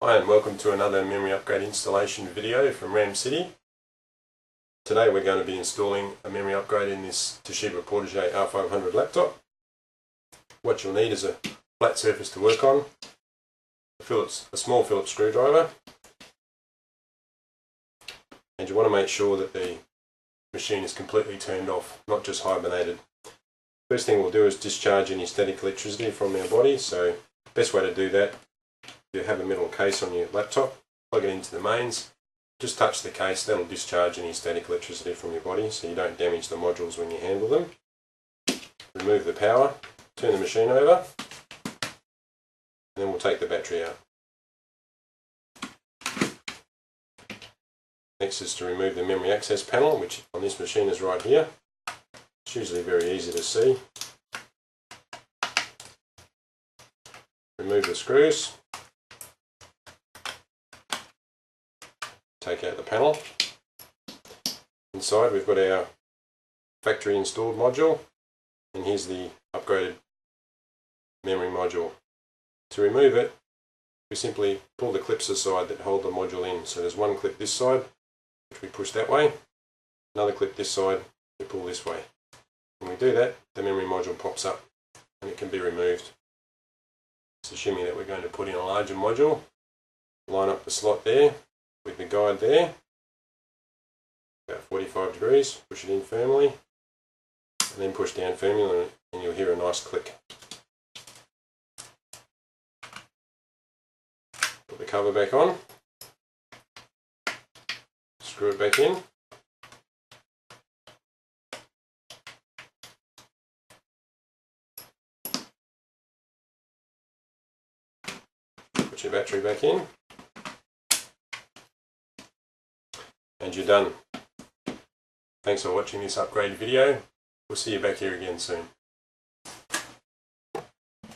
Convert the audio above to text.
Hi and welcome to another memory upgrade installation video from RAM City. Today we're going to be installing a memory upgrade in this Toshiba Portage R500 laptop. What you'll need is a flat surface to work on, a small Phillips screwdriver, and you want to make sure that the machine is completely turned off, not just hibernated. First thing we'll do is discharge any static electricity from our body, so best way to do that, you have a metal case on your laptop, plug it into the mains, just touch the case, that'll discharge any static electricity from your body so you don't damage the modules when you handle them. Remove the power, turn the machine over, and then we'll take the battery out. Next is to remove the memory access panel, which on this machine is right here. It's usually very easy to see. Remove the screws. Take out the panel. Inside we've got our factory installed module, and here's the upgraded memory module. To remove it, we simply pull the clips aside that hold the module in. So there's one clip this side, which we push that way, another clip this side, we pull this way. When we do that, the memory module pops up and it can be removed. So assuming that we're going to put in a larger module, line up the slot there with the guide there, about 45 degrees, push it in firmly, and then push down firmly and you'll hear a nice click. Put the cover back on, screw it back in, put your battery back in, and you're done. Thanks for watching this upgrade video. We'll see you back here again soon.